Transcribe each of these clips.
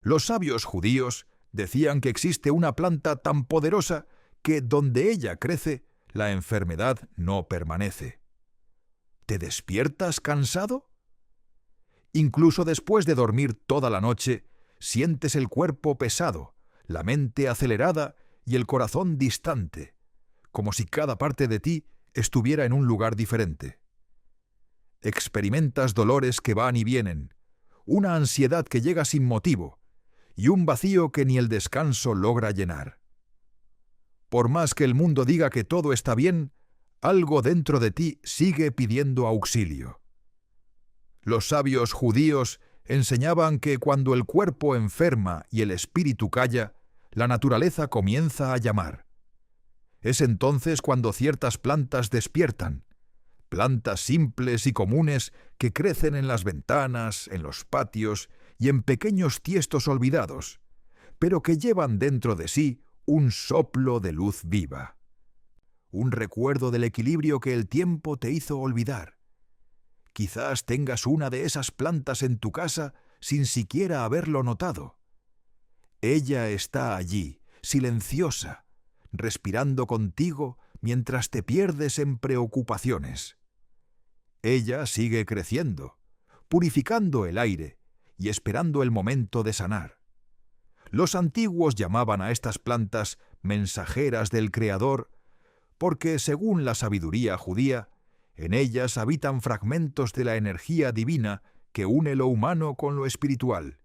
Los sabios judíos decían que existe una planta tan poderosa que donde ella crece, la enfermedad no permanece. ¿Te despiertas cansado? Incluso después de dormir toda la noche, sientes el cuerpo pesado, la mente acelerada y el corazón distante, como si cada parte de ti estuviera en un lugar diferente. Experimentas dolores que van y vienen, una ansiedad que llega sin motivo y un vacío que ni el descanso logra llenar. Por más que el mundo diga que todo está bien, algo dentro de ti sigue pidiendo auxilio. Los sabios judíos enseñaban que cuando el cuerpo enferma y el espíritu calla, la naturaleza comienza a llamar. Es entonces cuando ciertas plantas despiertan, plantas simples y comunes que crecen en las ventanas, en los patios y en pequeños tiestos olvidados, pero que llevan dentro de sí un soplo de luz viva. Un recuerdo del equilibrio que el tiempo te hizo olvidar. Quizás tengas una de esas plantas en tu casa sin siquiera haberlo notado. Ella está allí, silenciosa, respirando contigo mientras te pierdes en preocupaciones. Ella sigue creciendo, purificando el aire y esperando el momento de sanar. Los antiguos llamaban a estas plantas mensajeras del Creador porque, según la sabiduría judía, en ellas habitan fragmentos de la energía divina que une lo humano con lo espiritual,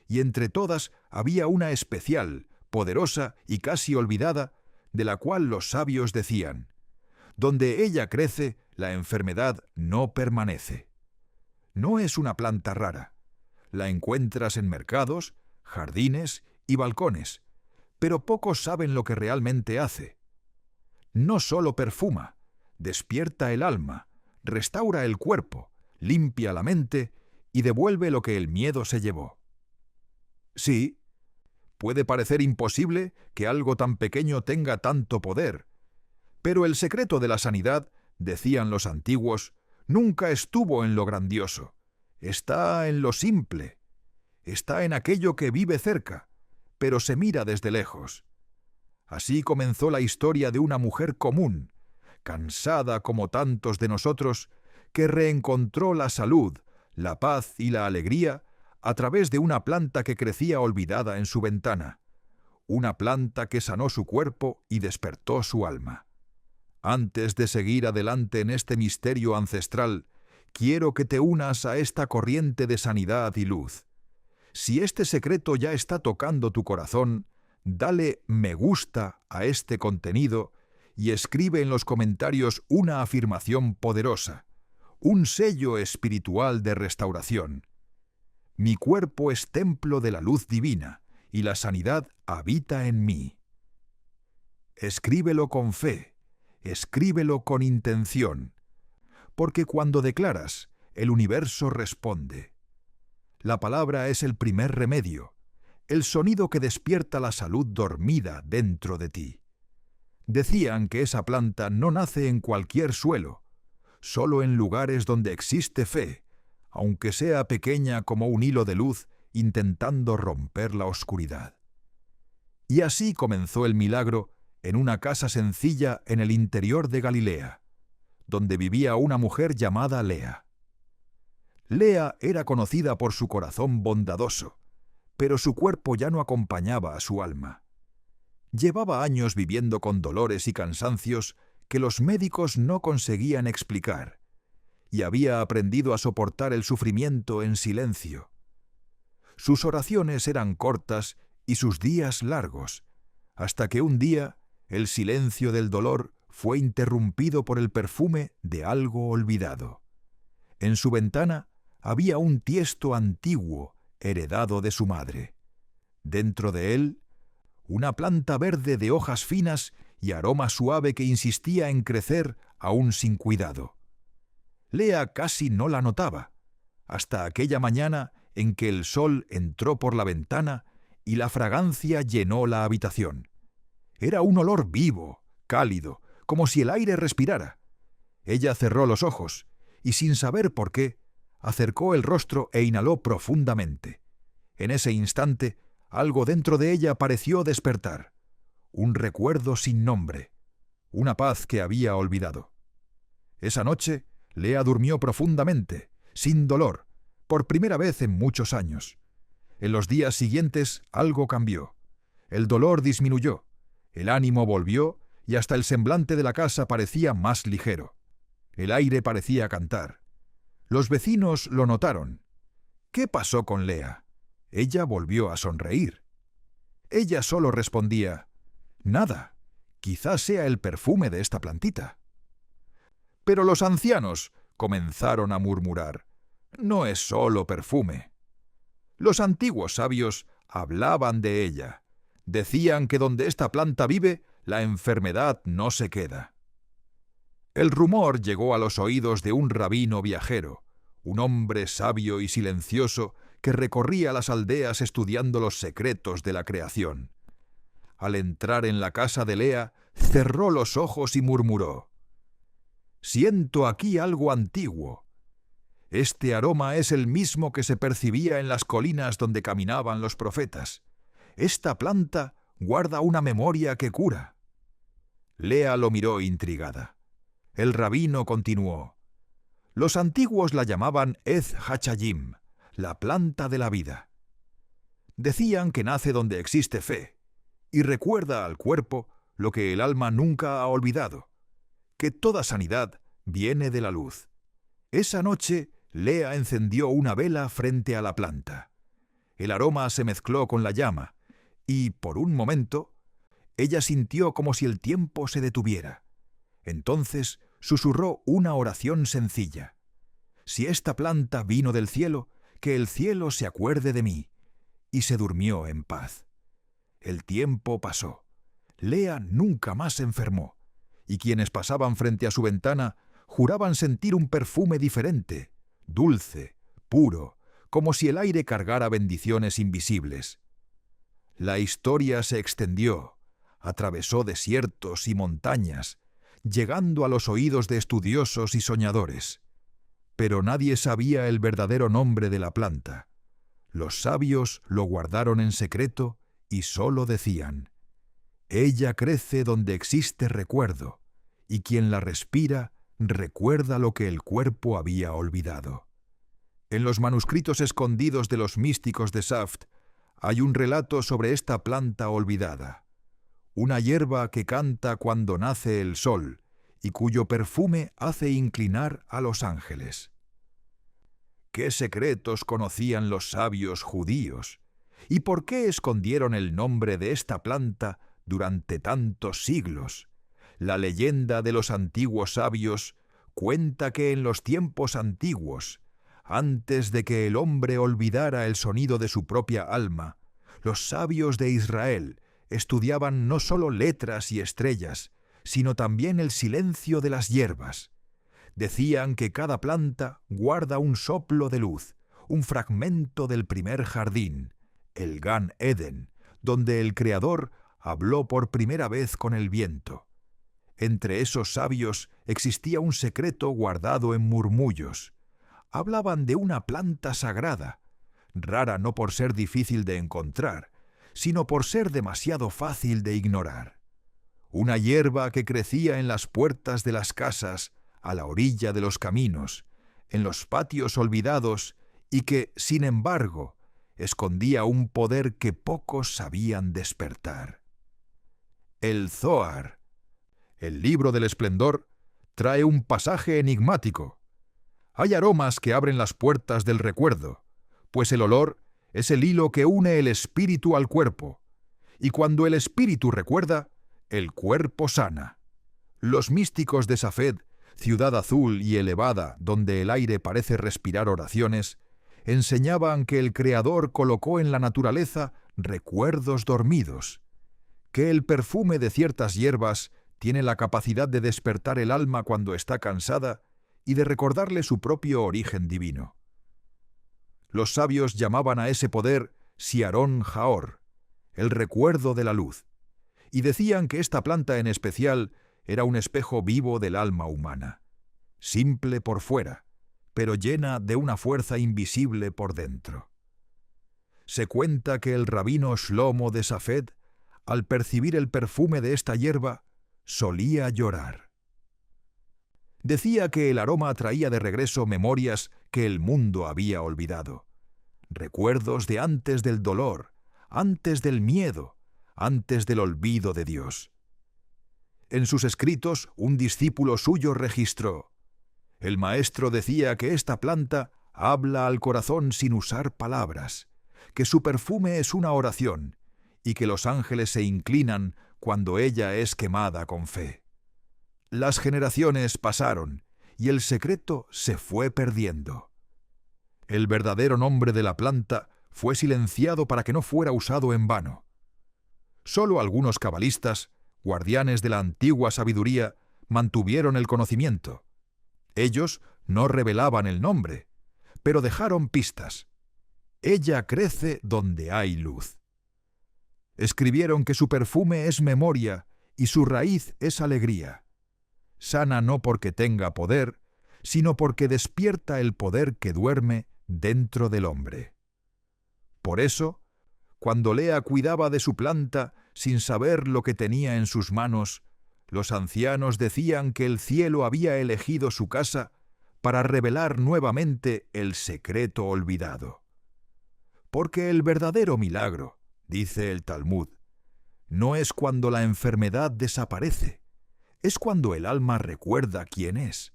y entre todas había una especial, poderosa y casi olvidada, de la cual los sabios decían: donde ella crece, la enfermedad no permanece. No es una planta rara. La encuentras en mercados, jardines y balcones, pero pocos saben lo que realmente hace. No solo perfuma, despierta el alma, restaura el cuerpo, limpia la mente y devuelve lo que el miedo se llevó. Sí, puede parecer imposible que algo tan pequeño tenga tanto poder, pero el secreto de la sanidad, decían los antiguos, nunca estuvo en lo grandioso, está en lo simple, está en aquello que vive cerca, pero se mira desde lejos. Así comenzó la historia de una mujer común, cansada como tantos de nosotros, que reencontró la salud, la paz y la alegría a través de una planta que crecía olvidada en su ventana, una planta que sanó su cuerpo y despertó su alma. Antes de seguir adelante en este misterio ancestral, quiero que te unas a esta corriente de sanidad y luz. Si este secreto ya está tocando tu corazón, dale me gusta a este contenido y escribe en los comentarios una afirmación poderosa, un sello espiritual de restauración. Mi cuerpo es templo de la luz divina y la sanidad habita en mí. Escríbelo con fe, escríbelo con intención, porque cuando declaras, el universo responde. La palabra es el primer remedio, el sonido que despierta la salud dormida dentro de ti. Decían que esa planta no nace en cualquier suelo, solo en lugares donde existe fe, aunque sea pequeña como un hilo de luz intentando romper la oscuridad. Y así comenzó el milagro en una casa sencilla en el interior de Galilea, donde vivía una mujer llamada Lea. Lea era conocida por su corazón bondadoso, pero su cuerpo ya no acompañaba a su alma. Llevaba años viviendo con dolores y cansancios que los médicos no conseguían explicar, y había aprendido a soportar el sufrimiento en silencio. Sus oraciones eran cortas y sus días largos, hasta que un día el silencio del dolor fue interrumpido por el perfume de algo olvidado. En su ventana había un tiesto antiguo heredado de su madre. Dentro de él, una planta verde de hojas finas y aroma suave que insistía en crecer aún sin cuidado. Lea casi no la notaba, hasta aquella mañana en que el sol entró por la ventana y la fragancia llenó la habitación. Era un olor vivo, cálido, como si el aire respirara. Ella cerró los ojos y, sin saber por qué, acercó el rostro e inhaló profundamente. En ese instante, algo dentro de ella pareció despertar. Un recuerdo sin nombre, una paz que había olvidado. Esa noche, Lea durmió profundamente, sin dolor, por primera vez en muchos años. En los días siguientes algo cambió. El dolor disminuyó, el ánimo volvió y hasta el semblante de la casa parecía más ligero. El aire parecía cantar. Los vecinos lo notaron. ¿Qué pasó con Lea? Ella volvió a sonreír. Ella solo respondía: «Nada, quizás sea el perfume de esta plantita». Pero los ancianos comenzaron a murmurar: «No es solo perfume». Los antiguos sabios hablaban de ella. Decían que donde esta planta vive, la enfermedad no se queda. El rumor llegó a los oídos de un rabino viajero, un hombre sabio y silencioso que recorría las aldeas estudiando los secretos de la creación. Al entrar en la casa de Lea, cerró los ojos y murmuró: «Siento aquí algo antiguo. Este aroma es el mismo que se percibía en las colinas donde caminaban los profetas. Esta planta guarda una memoria que cura». Lea lo miró intrigada. El rabino continuó: «Los antiguos la llamaban Ez Hachayim, la planta de la vida. Decían que nace donde existe fe, y recuerda al cuerpo lo que el alma nunca ha olvidado, que toda sanidad viene de la luz». Esa noche, Lea encendió una vela frente a la planta. El aroma se mezcló con la llama, y, por un momento, ella sintió como si el tiempo se detuviera. Entonces susurró una oración sencilla: «Si esta planta vino del cielo, que el cielo se acuerde de mí», y se durmió en paz. El tiempo pasó. Lea nunca más se enfermó, y quienes pasaban frente a su ventana juraban sentir un perfume diferente, dulce, puro, como si el aire cargara bendiciones invisibles. La historia se extendió, atravesó desiertos y montañas, llegando a los oídos de estudiosos y soñadores. Pero nadie sabía el verdadero nombre de la planta. Los sabios lo guardaron en secreto y solo decían: «Ella crece donde existe recuerdo, y quien la respira recuerda lo que el cuerpo había olvidado». En los manuscritos escondidos de los místicos de Saft hay un relato sobre esta planta olvidada. Una hierba que canta cuando nace el sol y cuyo perfume hace inclinar a los ángeles. ¿Qué secretos conocían los sabios judíos? ¿Y por qué escondieron el nombre de esta planta durante tantos siglos? La leyenda de los antiguos sabios cuenta que en los tiempos antiguos, antes de que el hombre olvidara el sonido de su propia alma, los sabios de Israel estudiaban no solo letras y estrellas, sino también el silencio de las hierbas. Decían que cada planta guarda un soplo de luz, un fragmento del primer jardín, el Gan Eden, donde el Creador habló por primera vez con el viento. Entre esos sabios existía un secreto guardado en murmullos. Hablaban de una planta sagrada, rara no por ser difícil de encontrar, sino por ser demasiado fácil de ignorar. Una hierba que crecía en las puertas de las casas, a la orilla de los caminos, en los patios olvidados, y que, sin embargo, escondía un poder que pocos sabían despertar. El Zohar, el libro del esplendor, trae un pasaje enigmático. Hay aromas que abren las puertas del recuerdo, pues el olor es el hilo que une el espíritu al cuerpo, y cuando el espíritu recuerda, el cuerpo sana. Los místicos de Safed, ciudad azul y elevada donde el aire parece respirar oraciones, enseñaban que el Creador colocó en la naturaleza recuerdos dormidos, que el perfume de ciertas hierbas tiene la capacidad de despertar el alma cuando está cansada y de recordarle su propio origen divino. Los sabios llamaban a ese poder Siarón Jaor, el recuerdo de la luz, y decían que esta planta en especial era un espejo vivo del alma humana, simple por fuera, pero llena de una fuerza invisible por dentro. se cuenta que el rabino Shlomo de Safed, al percibir el perfume de esta hierba, solía llorar. Decía que el aroma traía de regreso memorias que el mundo había olvidado, recuerdos de antes del dolor, antes del miedo, antes del olvido de Dios. En sus escritos, un discípulo suyo registró: el maestro decía que esta planta habla al corazón sin usar palabras, que su perfume es una oración y que los ángeles se inclinan cuando ella es quemada con fe. Las generaciones pasaron y el secreto se fue perdiendo. El verdadero nombre de la planta fue silenciado para que no fuera usado en vano. Solo algunos cabalistas, guardianes de la antigua sabiduría, mantuvieron el conocimiento. Ellos no revelaban el nombre, pero dejaron pistas. Ella crece donde hay luz. Escribieron que su perfume es memoria y su raíz es alegría. Sana no porque tenga poder, sino porque despierta el poder que duerme dentro del hombre. Por eso, cuando Lea cuidaba de su planta sin saber lo que tenía en sus manos, los ancianos decían que el cielo había elegido su casa para revelar nuevamente el secreto olvidado. Porque el verdadero milagro, dice el Talmud, no es cuando la enfermedad desaparece, es cuando el alma recuerda quién es.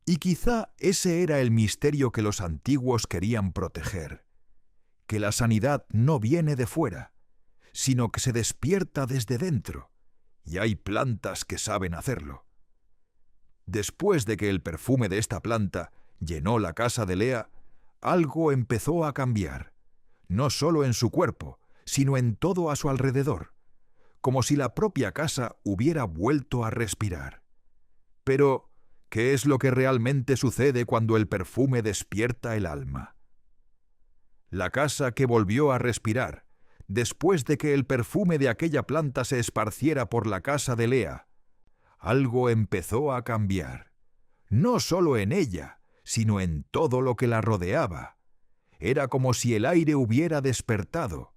Y quizá ese era el misterio que los antiguos querían proteger, que la sanidad no viene de fuera, sino que se despierta desde dentro, y hay plantas que saben hacerlo. Después de que el perfume de esta planta llenó la casa de Lea, algo empezó a cambiar, no solo en su cuerpo, sino en todo a su alrededor, como si la propia casa hubiera vuelto a respirar. Pero, ¿qué es lo que realmente sucede cuando el perfume despierta el alma? La casa que volvió a respirar, después de que el perfume de aquella planta se esparciera por la casa de Lea, algo empezó a cambiar, no solo en ella, sino en todo lo que la rodeaba. Era como si el aire hubiera despertado.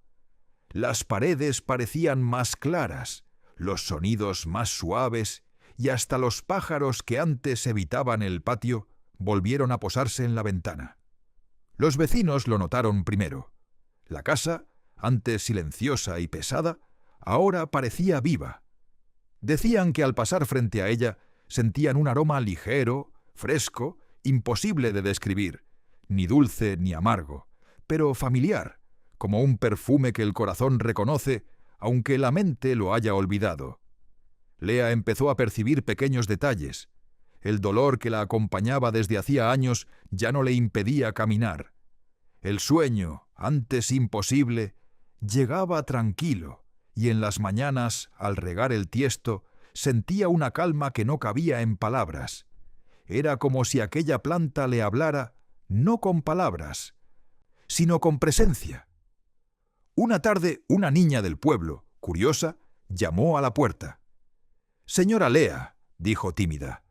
Las paredes parecían más claras, los sonidos más suaves, y hasta los pájaros que antes evitaban el patio volvieron a posarse en la ventana. Los vecinos lo notaron primero. La casa, antes silenciosa y pesada, ahora parecía viva. Decían que al pasar frente a ella sentían un aroma ligero, fresco, imposible de describir, ni dulce ni amargo, pero familiar, como un perfume que el corazón reconoce, aunque la mente lo haya olvidado. Lea empezó a percibir pequeños detalles. El dolor que la acompañaba desde hacía años ya no le impedía caminar. El sueño, antes imposible, llegaba tranquilo, y en las mañanas, al regar el tiesto, sentía una calma que no cabía en palabras. Era como si aquella planta le hablara, no con palabras, sino con presencia. Una tarde, una niña del pueblo, curiosa, llamó a la puerta. «Señora Lea», dijo tímida,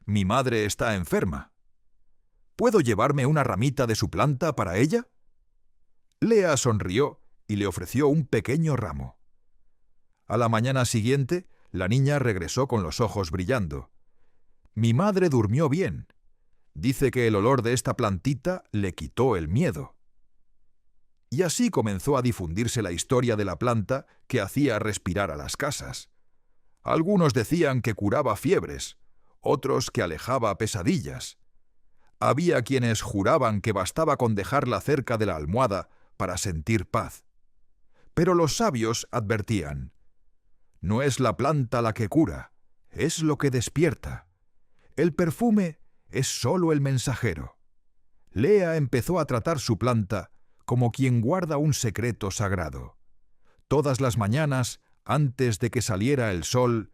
«mi madre está enferma. ¿Puedo llevarme una ramita de su planta para ella?» Lea sonrió y le ofreció un pequeño ramo. A la mañana siguiente, la niña regresó con los ojos brillando. «Mi madre durmió bien. Dice que el olor de esta plantita le quitó el miedo». Y así comenzó a difundirse la historia de la planta que hacía respirar a las casas. Algunos decían que curaba fiebres, otros que alejaba pesadillas. Había quienes juraban que bastaba con dejarla cerca de la almohada para sentir paz. Pero los sabios advertían: no es la planta la que cura, es lo que despierta. El perfume es solo el mensajero. Lea empezó a tratar su planta como quien guarda un secreto sagrado. Todas las mañanas, antes de que saliera el sol,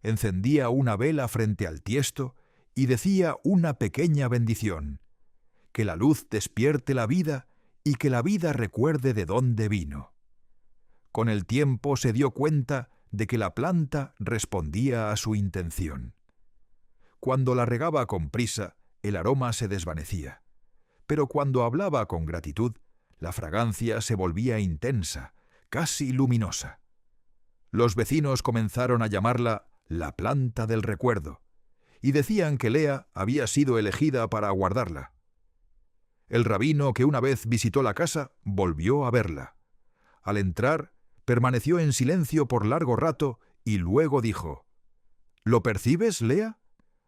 encendía una vela frente al tiesto y decía una pequeña bendición: que la luz despierte la vida y que la vida recuerde de dónde vino. Con el tiempo se dio cuenta de que la planta respondía a su intención. Cuando la regaba con prisa, el aroma se desvanecía, pero cuando hablaba con gratitud, La fragancia se volvía intensa, casi luminosa. Los vecinos comenzaron a llamarla la planta del recuerdo, y decían que Lea había sido elegida para guardarla. El rabino que una vez visitó la casa volvió a verla. Al entrar, permaneció en silencio por largo rato y luego dijo: «¿Lo percibes, Lea?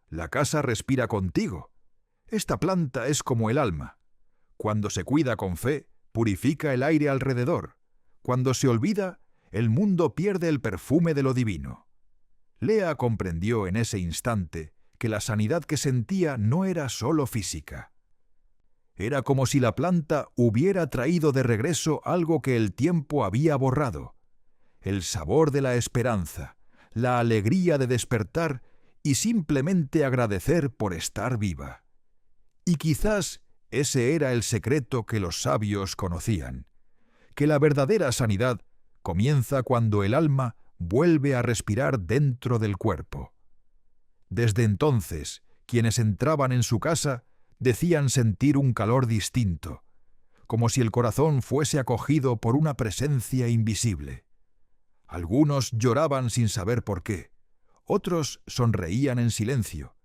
La casa respira contigo. Esta planta es como el alma. Cuando se cuida con fe, purifica el aire alrededor. Cuando se olvida, el mundo pierde el perfume de lo divino». Lea comprendió en ese instante que la sanidad que sentía no era solo física. Era como si la planta hubiera traído de regreso algo que el tiempo había borrado: el sabor de la esperanza, la alegría de despertar y simplemente agradecer por estar viva. Y quizás ese era el secreto que los sabios conocían, que la verdadera sanidad comienza cuando el alma vuelve a respirar dentro del cuerpo. Desde entonces, quienes entraban en su casa decían sentir un calor distinto, como si el corazón fuese acogido por una presencia invisible. Algunos lloraban sin saber por qué, otros sonreían en silencio,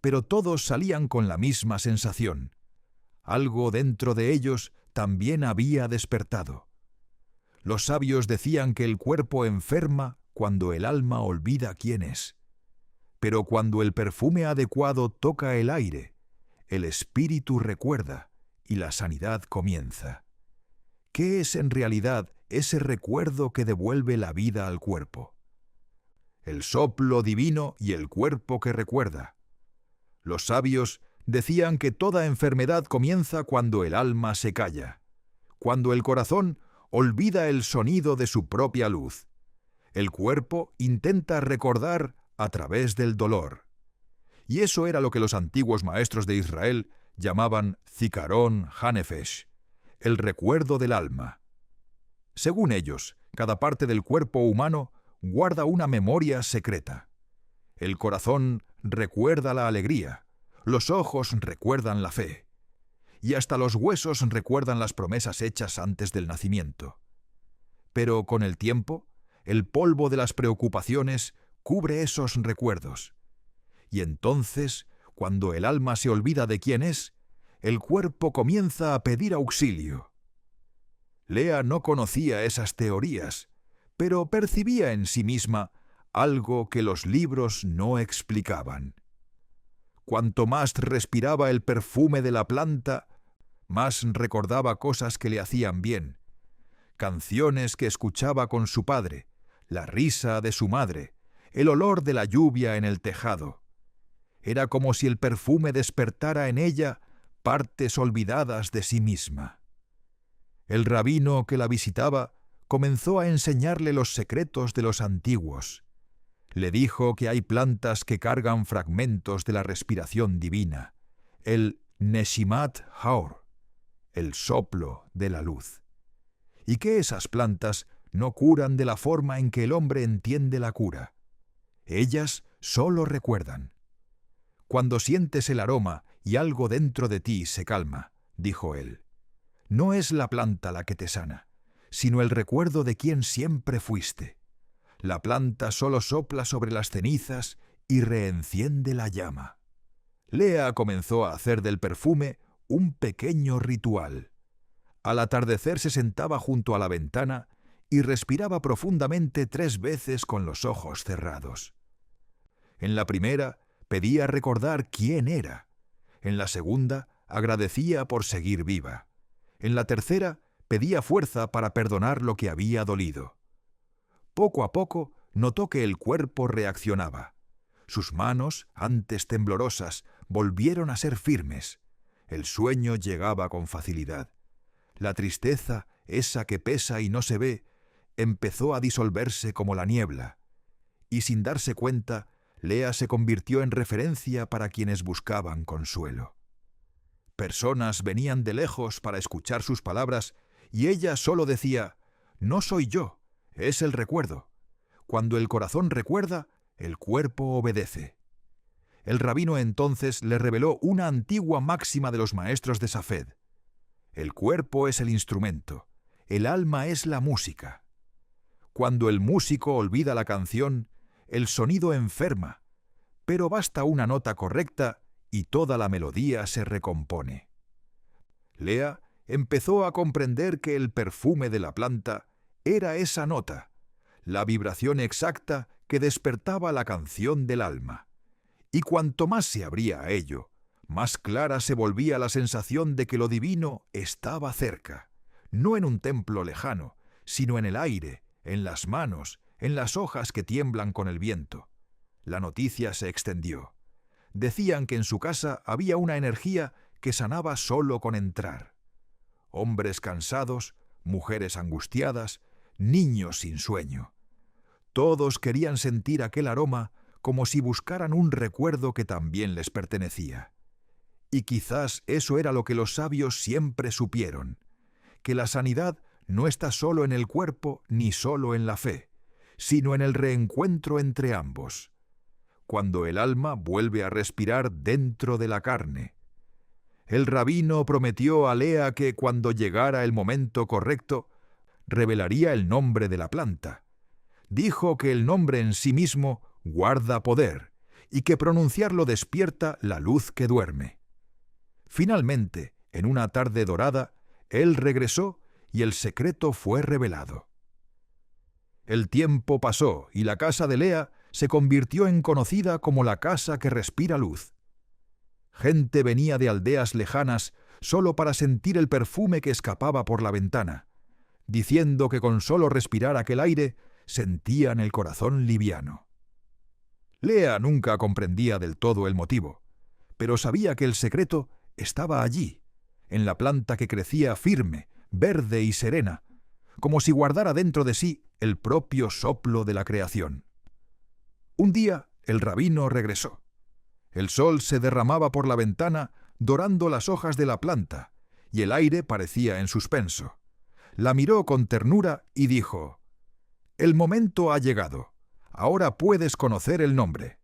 pero todos salían con la misma sensación. Algo dentro de ellos también había despertado. Los sabios decían que el cuerpo enferma cuando el alma olvida quién es. Pero cuando el perfume adecuado toca el aire, el espíritu recuerda y la sanidad comienza. ¿Qué es en realidad ese recuerdo que devuelve la vida al cuerpo? El soplo divino y el cuerpo que recuerda. Los sabios decían que toda enfermedad comienza cuando el alma se calla, cuando el corazón olvida el sonido de su propia luz. El cuerpo intenta recordar a través del dolor. Y eso era lo que los antiguos maestros de Israel llamaban Zikaron Hanefesh, el recuerdo del alma. Según ellos, cada parte del cuerpo humano guarda una memoria secreta. El corazón recuerda la alegría, los ojos recuerdan la fe, y hasta los huesos recuerdan las promesas hechas antes del nacimiento. Pero con el tiempo, el polvo de las preocupaciones cubre esos recuerdos. Y entonces, cuando el alma se olvida de quién es, el cuerpo comienza a pedir auxilio. Lea no conocía esas teorías, pero percibía en sí misma algo que los libros no explicaban. Cuanto más respiraba el perfume de la planta, más recordaba cosas que le hacían bien, canciones que escuchaba con su padre, la risa de su madre, el olor de la lluvia en el tejado. Era como si el perfume despertara en ella partes olvidadas de sí misma. El rabino que la visitaba comenzó a enseñarle los secretos de los antiguos. Le dijo que hay plantas que cargan fragmentos de la respiración divina, el Neshimat Haor, el soplo de la luz, y que esas plantas no curan de la forma en que el hombre entiende la cura. Ellas solo recuerdan. Cuando sientes el aroma y algo dentro de ti se calma, dijo él, no es la planta la que te sana, sino el recuerdo de quién siempre fuiste. La planta solo sopla sobre las cenizas y reenciende la llama. Lea comenzó a hacer del perfume un pequeño ritual. Al atardecer se sentaba junto a la ventana y respiraba profundamente 3 veces con los ojos cerrados. En la primera, pedía recordar quién era. En la segunda, agradecía por seguir viva. En la tercera, pedía fuerza para perdonar lo que había dolido. Poco a poco, notó que el cuerpo reaccionaba. Sus manos, antes temblorosas, volvieron a ser firmes. El sueño llegaba con facilidad. La tristeza, esa que pesa y no se ve, empezó a disolverse como la niebla. Y sin darse cuenta, Lea se convirtió en referencia para quienes buscaban consuelo. Personas venían de lejos para escuchar sus palabras y ella solo decía: «No soy yo, es el recuerdo. Cuando el corazón recuerda, el cuerpo obedece». El rabino entonces le reveló una antigua máxima de los maestros de Safed. El cuerpo es el instrumento, el alma es la música. Cuando el músico olvida la canción, el sonido enferma, pero basta una nota correcta y toda la melodía se recompone. Lea empezó a comprender que el perfume de la planta era esa nota, la vibración exacta que despertaba la canción del alma. Y cuanto más se abría a ello, más clara se volvía la sensación de que lo divino estaba cerca, no en un templo lejano, sino en el aire, en las manos, en las hojas que tiemblan con el viento. La noticia se extendió. Decían que en su casa había una energía que sanaba solo con entrar. Hombres cansados, mujeres angustiadas, niños sin sueño. Todos querían sentir aquel aroma como si buscaran un recuerdo que también les pertenecía. Y quizás eso era lo que los sabios siempre supieron, que la sanidad no está solo en el cuerpo ni solo en la fe, sino en el reencuentro entre ambos. Cuando el alma vuelve a respirar dentro de la carne. El rabino prometió a Lea que cuando llegara el momento correcto, revelaría el nombre de la planta. Dijo que el nombre en sí mismo guarda poder y que pronunciarlo despierta la luz que duerme. Finalmente, en una tarde dorada, él regresó y el secreto fue revelado. El tiempo pasó y la casa de Lea se convirtió en conocida como la casa que respira luz. Gente venía de aldeas lejanas solo para sentir el perfume que escapaba por la ventana, diciendo que con solo respirar aquel aire sentían el corazón liviano. Lea nunca comprendía del todo el motivo, pero sabía que el secreto estaba allí, en la planta que crecía firme, verde y serena, como si guardara dentro de sí el propio soplo de la creación. Un día el rabino regresó. El sol se derramaba por la ventana dorando las hojas de la planta, y el aire parecía en suspenso. La miró con ternura y dijo: «El momento ha llegado. Ahora puedes conocer el nombre».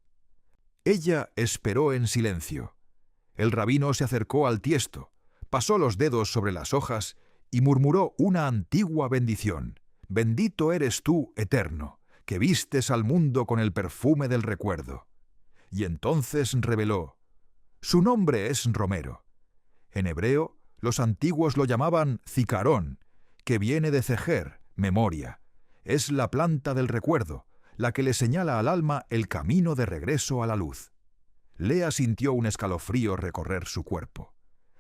Ella esperó en silencio. El rabino se acercó al tiesto, pasó los dedos sobre las hojas y murmuró una antigua bendición. «Bendito eres tú, eterno, que vistes al mundo con el perfume del recuerdo». Y entonces reveló: «Su nombre es Romero». En hebreo, los antiguos lo llamaban zicarón, que viene de cejer, memoria. Es la planta del recuerdo, la que le señala al alma el camino de regreso a la luz. Lea sintió un escalofrío recorrer su cuerpo.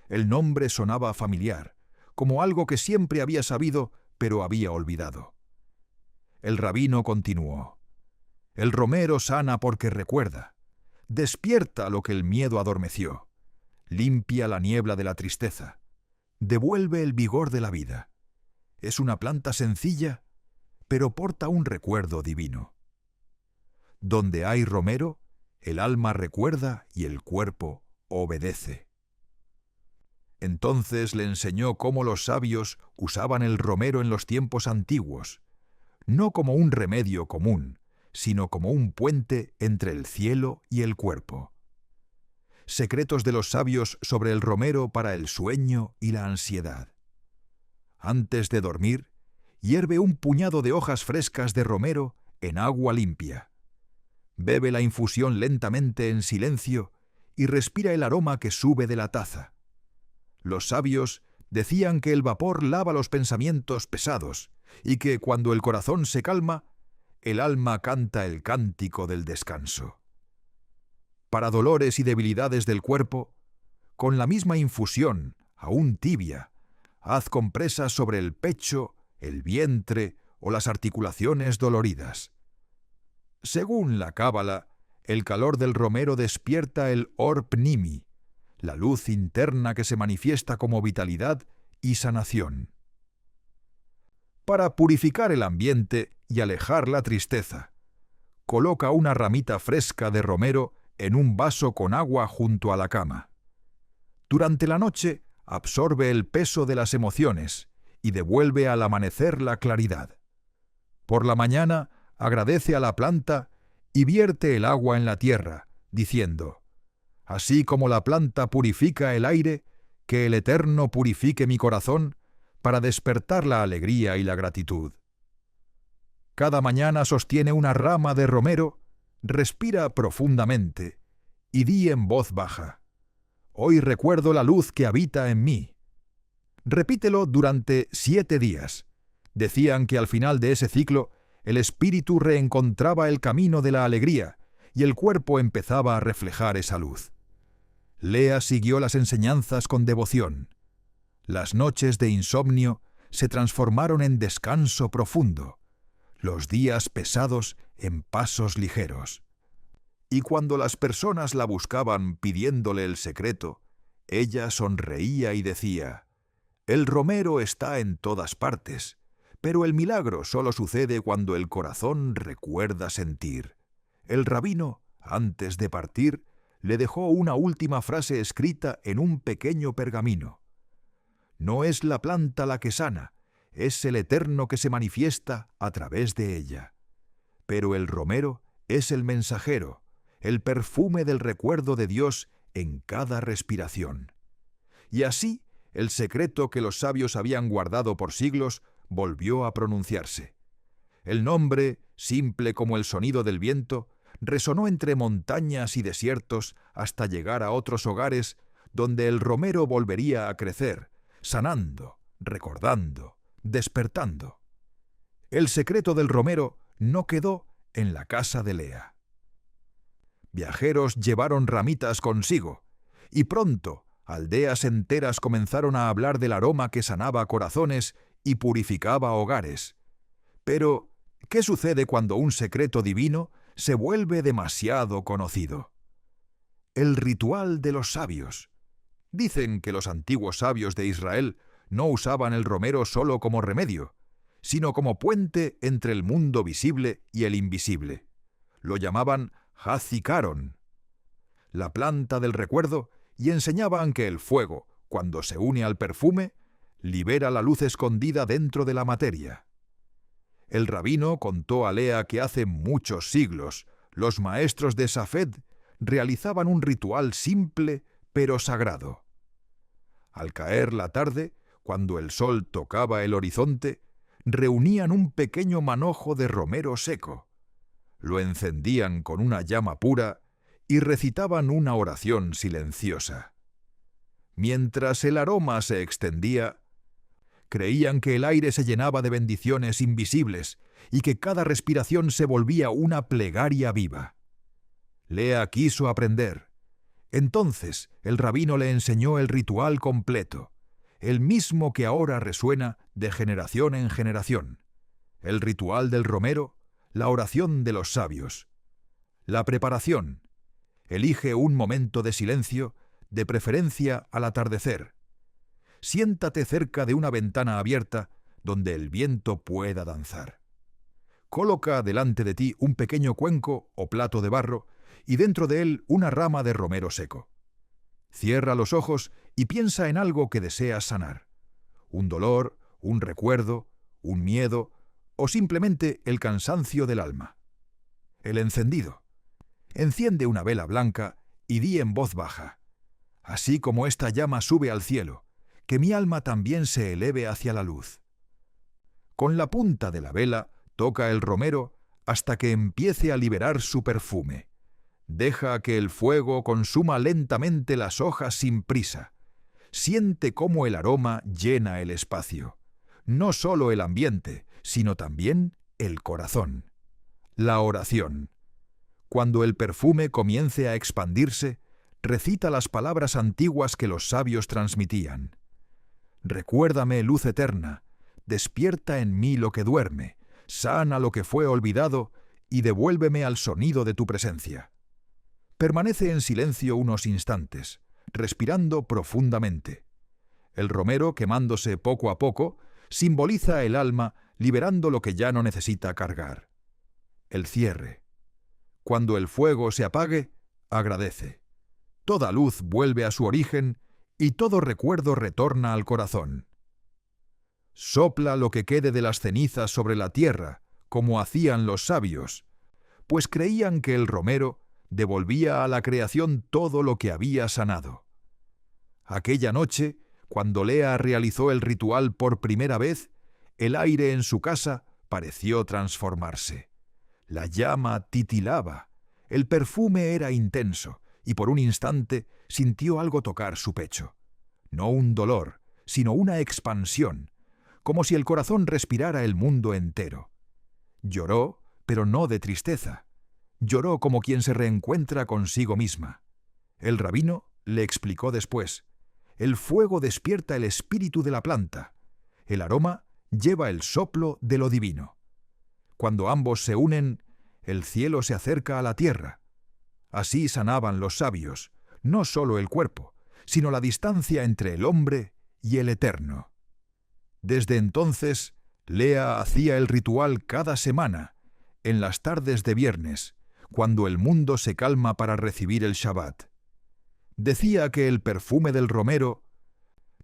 El nombre sonaba familiar, como algo que siempre había sabido, pero había olvidado. El rabino continuó: «El romero sana porque recuerda. Despierta lo que el miedo adormeció. Limpia la niebla de la tristeza. Devuelve el vigor de la vida. Es una planta sencilla, pero porta un recuerdo divino. Donde hay romero, el alma recuerda y el cuerpo obedece». Entonces le enseñó cómo los sabios usaban el romero en los tiempos antiguos, no como un remedio común, sino como un puente entre el cielo y el cuerpo. Secretos de los sabios sobre el romero para el sueño y la ansiedad. Antes de dormir, hierve un puñado de hojas frescas de romero en agua limpia. Bebe la infusión lentamente en silencio y respira el aroma que sube de la taza. Los sabios decían que el vapor lava los pensamientos pesados y que cuando el corazón se calma, el alma canta el cántico del descanso. Para dolores y debilidades del cuerpo, con la misma infusión, aún tibia, haz compresas sobre el pecho, el vientre o las articulaciones doloridas. Según la cábala, el calor del romero despierta el Or Pnimi, la luz interna que se manifiesta como vitalidad y sanación. Para purificar el ambiente y alejar la tristeza, coloca una ramita fresca de romero en un vaso con agua junto a la cama. Durante la noche absorbe el peso de las emociones y devuelve al amanecer la claridad. Por la mañana agradece a la planta y vierte el agua en la tierra, diciendo: «Así como la planta purifica el aire, que el Eterno purifique mi corazón para despertar la alegría y la gratitud. Cada mañana sostiene una rama de romero, respira profundamente y di en voz baja: hoy recuerdo la luz que habita en mí. Repítelo durante 7 días. Decían que al final de ese ciclo el espíritu reencontraba el camino de la alegría y el cuerpo empezaba a reflejar esa luz. Lea siguió las enseñanzas con devoción. Las noches de insomnio se transformaron en descanso profundo, los días pesados en pasos ligeros. Y cuando las personas la buscaban pidiéndole el secreto, ella sonreía y decía: el romero está en todas partes, pero el milagro solo sucede cuando el corazón recuerda sentir. El rabino, antes de partir, le dejó una última frase escrita en un pequeño pergamino: no es la planta la que sana, es el Eterno que se manifiesta a través de ella. Pero el romero es el mensajero, el perfume del recuerdo de Dios en cada respiración. Y así, el secreto que los sabios habían guardado por siglos volvió a pronunciarse. El nombre, simple como el sonido del viento, resonó entre montañas y desiertos hasta llegar a otros hogares donde el romero volvería a crecer, sanando, recordando, despertando. El secreto del romero no quedó en la casa de Lea. Viajeros llevaron ramitas consigo, y pronto aldeas enteras comenzaron a hablar del aroma que sanaba corazones y purificaba hogares. Pero, ¿qué sucede cuando un secreto divino se vuelve demasiado conocido? El ritual de los sabios. Dicen que los antiguos sabios de Israel no usaban el romero solo como remedio, sino como puente entre el mundo visible y el invisible. Lo llamaban Hazikaron, la planta del recuerdo, y enseñaban que el fuego, cuando se une al perfume, libera la luz escondida dentro de la materia. El rabino contó a Lea que hace muchos siglos los maestros de Safed realizaban un ritual simple pero sagrado. Al caer la tarde, cuando el sol tocaba el horizonte, reunían un pequeño manojo de romero seco, lo encendían con una llama pura y recitaban una oración silenciosa. Mientras el aroma se extendía, creían que el aire se llenaba de bendiciones invisibles y que cada respiración se volvía una plegaria viva. Lea quiso aprender. Entonces el rabino le enseñó el ritual completo, el mismo que ahora resuena de generación en generación. El ritual del romero, la oración de los sabios. La preparación. Elige un momento de silencio, de preferencia al atardecer. Siéntate cerca de una ventana abierta donde el viento pueda danzar. Coloca delante de ti un pequeño cuenco o plato de barro y dentro de él una rama de romero seco. Cierra los ojos y piensa en algo que deseas sanar. Un dolor, un recuerdo, un miedo o simplemente el cansancio del alma. El encendido. Enciende una vela blanca y di en voz baja: así como esta llama sube al cielo, que mi alma también se eleve hacia la luz. Con la punta de la vela toca el romero hasta que empiece a liberar su perfume. Deja que el fuego consuma lentamente las hojas sin prisa. Siente cómo el aroma llena el espacio. No solo el ambiente, sino también el corazón. La oración. Cuando el perfume comience a expandirse, recita las palabras antiguas que los sabios transmitían. Recuérdame, luz eterna, despierta en mí lo que duerme, sana lo que fue olvidado y devuélveme al sonido de tu presencia. Permanece en silencio unos instantes, respirando profundamente. El romero, quemándose poco a poco, simboliza el alma liberando lo que ya no necesita cargar. El cierre. Cuando el fuego se apague, agradece. Toda luz vuelve a su origen y todo recuerdo retorna al corazón. Sopla lo que quede de las cenizas sobre la tierra, como hacían los sabios, pues creían que el romero devolvía a la creación todo lo que había sanado. Aquella noche, cuando Lea realizó el ritual por primera vez, el aire en su casa pareció transformarse. La llama titilaba, el perfume era intenso, y por un instante sintió algo tocar su pecho. No un dolor, sino una expansión, como si el corazón respirara el mundo entero. Lloró, pero no de tristeza. Lloró como quien se reencuentra consigo misma. El rabino le explicó después: el fuego despierta el espíritu de la planta. El aroma lleva el soplo de lo divino. Cuando ambos se unen, el cielo se acerca a la tierra. Así sanaban los sabios, no solo el cuerpo, sino la distancia entre el hombre y el eterno. Desde entonces, Lea hacía el ritual cada semana, en las tardes de viernes, cuando el mundo se calma para recibir el Shabbat. Decía que el perfume del romero,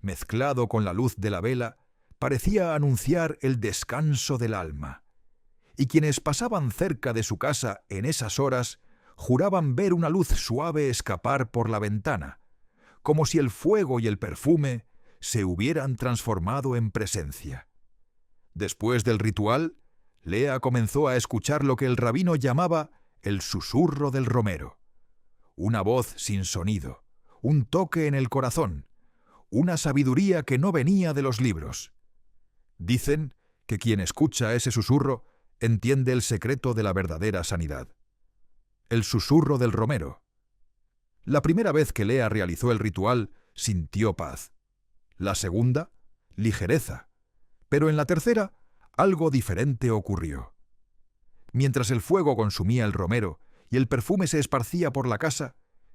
mezclado con la luz de la vela, parecía anunciar el descanso del alma. Y quienes pasaban cerca de su casa en esas horas juraban ver una luz suave escapar por la ventana, como si el fuego y el perfume se hubieran transformado en presencia. Después del ritual, Lea comenzó a escuchar lo que el rabino llamaba el susurro del romero. Una voz sin sonido, un toque en el corazón, una sabiduría que no venía de los libros. Dicen que quien escucha ese susurro entiende el secreto de la verdadera sanidad. El susurro del romero. La primera vez que Lea realizó el ritual, sintió paz. La segunda, ligereza. Pero en la tercera, algo diferente ocurrió. Mientras el fuego consumía el romero y el perfume se esparcía por la casa,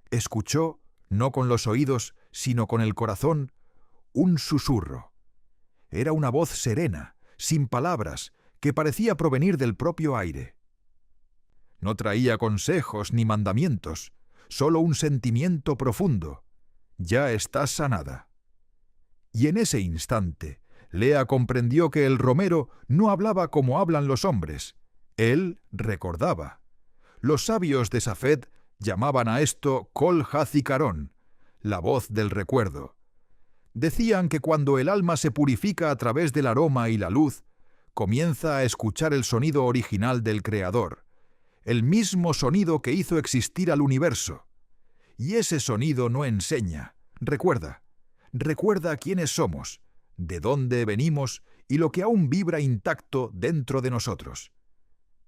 escuchó, no con los oídos, sino con el corazón, un susurro. Era una voz serena, sin palabras, que parecía provenir del propio aire. No traía consejos ni mandamientos, solo un sentimiento profundo. Ya estás sanada. Y en ese instante, Lea comprendió que el romero no hablaba como hablan los hombres. Él recordaba. Los sabios de Safed llamaban a esto Kol HaZikaron, la voz del recuerdo. Decían que cuando el alma se purifica a través del aroma y la luz, comienza a escuchar el sonido original del Creador, el mismo sonido que hizo existir al universo. Y ese sonido no enseña, recuerda quiénes somos, de dónde venimos y lo que aún vibra intacto dentro de nosotros.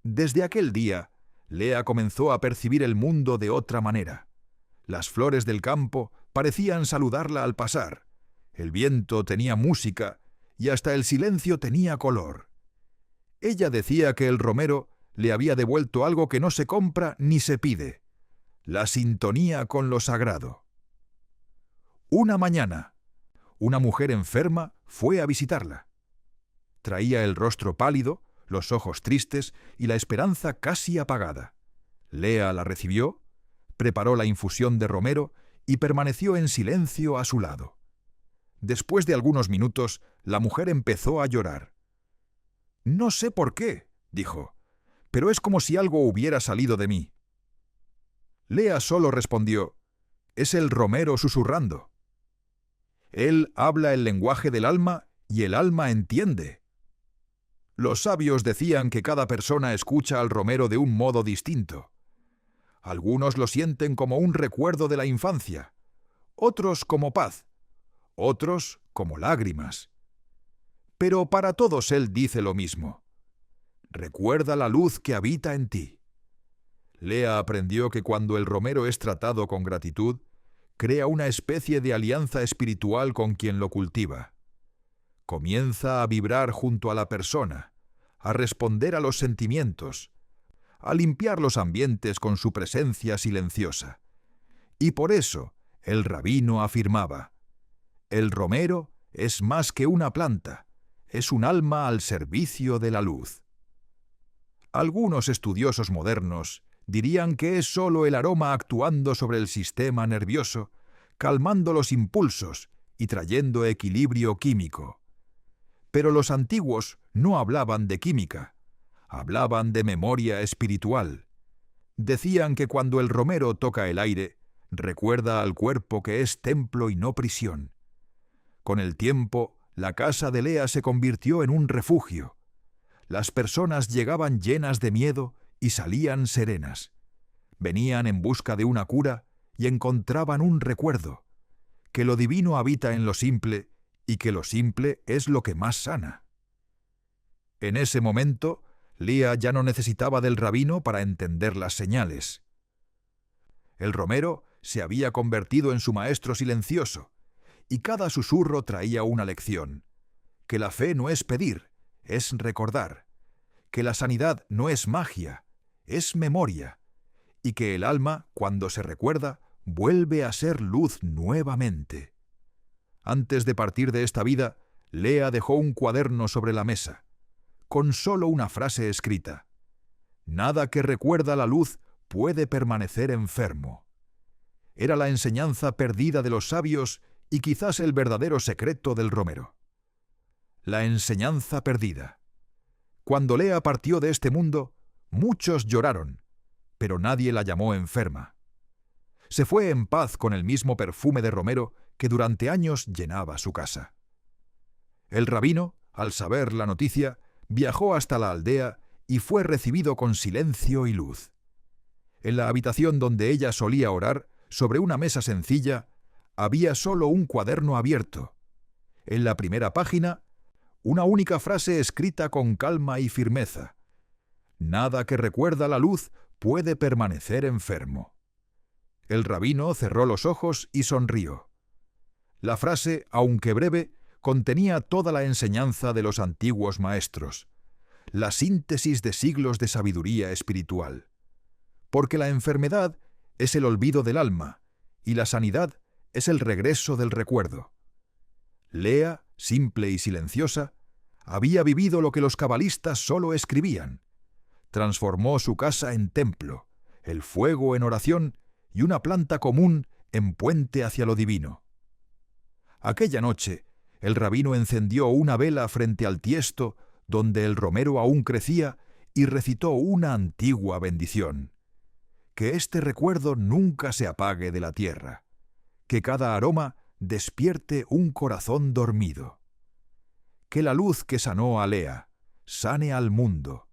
Desde aquel día, Lea comenzó a percibir el mundo de otra manera. Las flores del campo parecían saludarla al pasar, el viento tenía música y hasta el silencio tenía color. Ella decía que el romero le había devuelto algo que no se compra ni se pide: la sintonía con lo sagrado. Una mañana, una mujer enferma fue a visitarla. Traía el rostro pálido, los ojos tristes y la esperanza casi apagada. Lea la recibió, preparó la infusión de romero y permaneció en silencio a su lado. Después de algunos minutos, la mujer empezó a llorar. «No sé por qué», dijo, «pero es como si algo hubiera salido de mí». Lea solo respondió: «Es el romero susurrando. Él habla el lenguaje del alma y el alma entiende». Los sabios decían que cada persona escucha al romero de un modo distinto. Algunos lo sienten como un recuerdo de la infancia, otros como paz, otros como lágrimas. Pero para todos él dice lo mismo: recuerda la luz que habita en ti. Lea aprendió que cuando el romero es tratado con gratitud, crea una especie de alianza espiritual con quien lo cultiva. Comienza a vibrar junto a la persona, a responder a los sentimientos, a limpiar los ambientes con su presencia silenciosa. Y por eso el rabino afirmaba: el romero es más que una planta, es un alma al servicio de la luz. Algunos estudiosos modernos dirían que es solo el aroma actuando sobre el sistema nervioso, calmando los impulsos y trayendo equilibrio químico. Pero los antiguos no hablaban de química, hablaban de memoria espiritual. Decían que cuando el romero toca el aire, recuerda al cuerpo que es templo y no prisión. Con el tiempo, la casa de Lea se convirtió en un refugio. Las personas llegaban llenas de miedo y salían serenas. Venían en busca de una cura y encontraban un recuerdo, que lo divino habita en lo simple y que lo simple es lo que más sana. En ese momento, Lea ya no necesitaba del rabino para entender las señales. El romero se había convertido en su maestro silencioso, y cada susurro traía una lección: que la fe no es pedir, es recordar, que la sanidad no es magia, es memoria, y que el alma, cuando se recuerda, vuelve a ser luz nuevamente. Antes de partir de esta vida, Lea dejó un cuaderno sobre la mesa, con solo una frase escrita: «Nada que recuerda la luz puede permanecer enfermo». Era la enseñanza perdida de los sabios y quizás el verdadero secreto del romero. La enseñanza perdida. Cuando Lea partió de este mundo, muchos lloraron, pero nadie la llamó enferma. Se fue en paz con el mismo perfume de romero que durante años llenaba su casa. El rabino, al saber la noticia, viajó hasta la aldea y fue recibido con silencio y luz. En la habitación donde ella solía orar, sobre una mesa sencilla, había solo un cuaderno abierto. En la primera página, una única frase escrita con calma y firmeza: «Nada que recuerda la luz puede permanecer enfermo». El rabino cerró los ojos y sonrió. La frase, aunque breve, contenía toda la enseñanza de los antiguos maestros, la síntesis de siglos de sabiduría espiritual. Porque la enfermedad es el olvido del alma y la sanidad es el regreso del recuerdo. Lea, simple y silenciosa, había vivido lo que los cabalistas solo escribían. Transformó su casa en templo, el fuego en oración y una planta común en puente hacia lo divino. Aquella noche, el rabino encendió una vela frente al tiesto donde el romero aún crecía y recitó una antigua bendición: que este recuerdo nunca se apague de la tierra, que cada aroma despierte un corazón dormido, que la luz que sanó a Lea sane al mundo.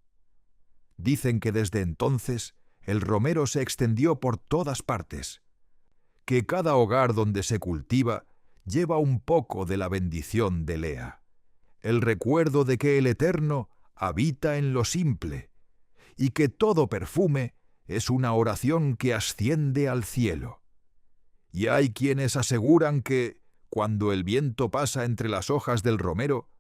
Dicen que desde entonces el romero se extendió por todas partes, que cada hogar donde se cultiva lleva un poco de la bendición de Lea, el recuerdo de que el Eterno habita en lo simple, y que todo perfume es una oración que asciende al cielo. Y hay quienes aseguran que, cuando el viento pasa entre las hojas del romero,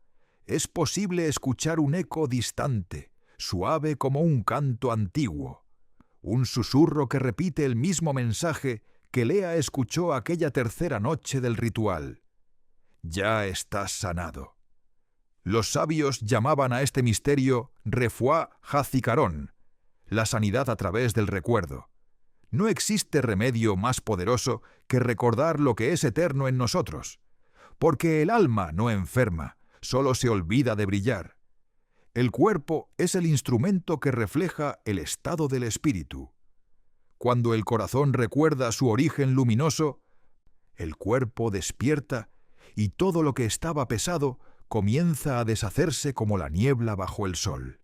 es posible escuchar un eco distante, suave como un canto antiguo, un susurro que repite el mismo mensaje que Lea escuchó aquella tercera noche del ritual: «Ya estás sanado». Los sabios llamaban a este misterio Refuá Hazikarón, la sanidad a través del recuerdo. No existe remedio más poderoso que recordar lo que es eterno en nosotros, porque el alma no enferma, solo se olvida de brillar. El cuerpo es el instrumento que refleja el estado del espíritu. Cuando el corazón recuerda su origen luminoso, el cuerpo despierta y todo lo que estaba pesado comienza a deshacerse como la niebla bajo el sol.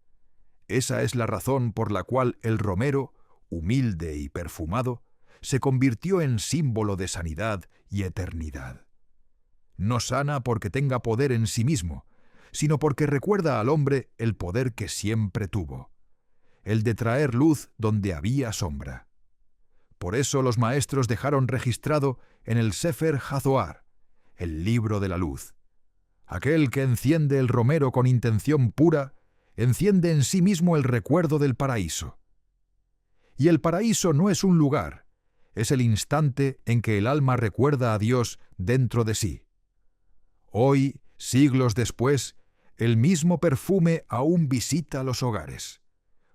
Esa es la razón por la cual el romero, humilde y perfumado, se convirtió en símbolo de sanidad y eternidad. No sana porque tenga poder en sí mismo, sino porque recuerda al hombre el poder que siempre tuvo, el de traer luz donde había sombra. Por eso los maestros dejaron registrado en el Sefer HaZohar, el libro de la luz: aquel que enciende el romero con intención pura, enciende en sí mismo el recuerdo del paraíso. Y el paraíso no es un lugar, es el instante en que el alma recuerda a Dios dentro de sí. Hoy, siglos después, el mismo perfume aún visita los hogares.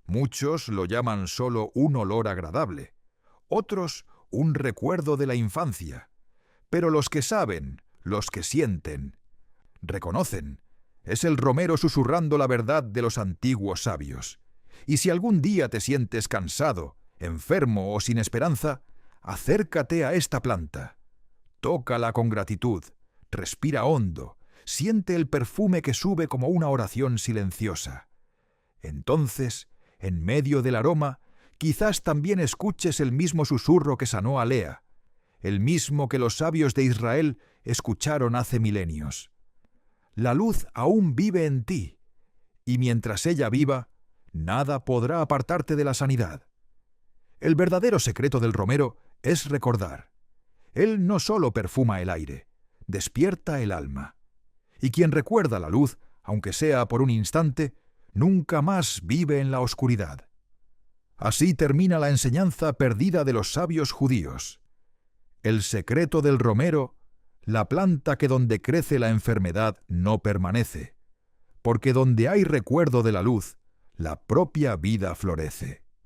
Muchos lo llaman solo un olor agradable, otros un recuerdo de la infancia, pero los que saben, los que sienten, reconocen, es el romero susurrando la verdad de los antiguos sabios. Y si algún día te sientes cansado, enfermo o sin esperanza, acércate a esta planta. Tócala con gratitud, respira hondo, siente el perfume que sube como una oración silenciosa. Entonces, en medio del aroma, quizás también escuches el mismo susurro que sanó a Lea, el mismo que los sabios de Israel escucharon hace milenios. La luz aún vive en ti, y mientras ella viva, nada podrá apartarte de la sanidad. El verdadero secreto del romero es recordar. Él no solo perfuma el aire, despierta el alma. Y quien recuerda la luz, aunque sea por un instante, nunca más vive en la oscuridad. Así termina la enseñanza perdida de los sabios judíos. El secreto del romero, la planta que donde crece la enfermedad no permanece, porque donde hay recuerdo de la luz, la propia vida florece.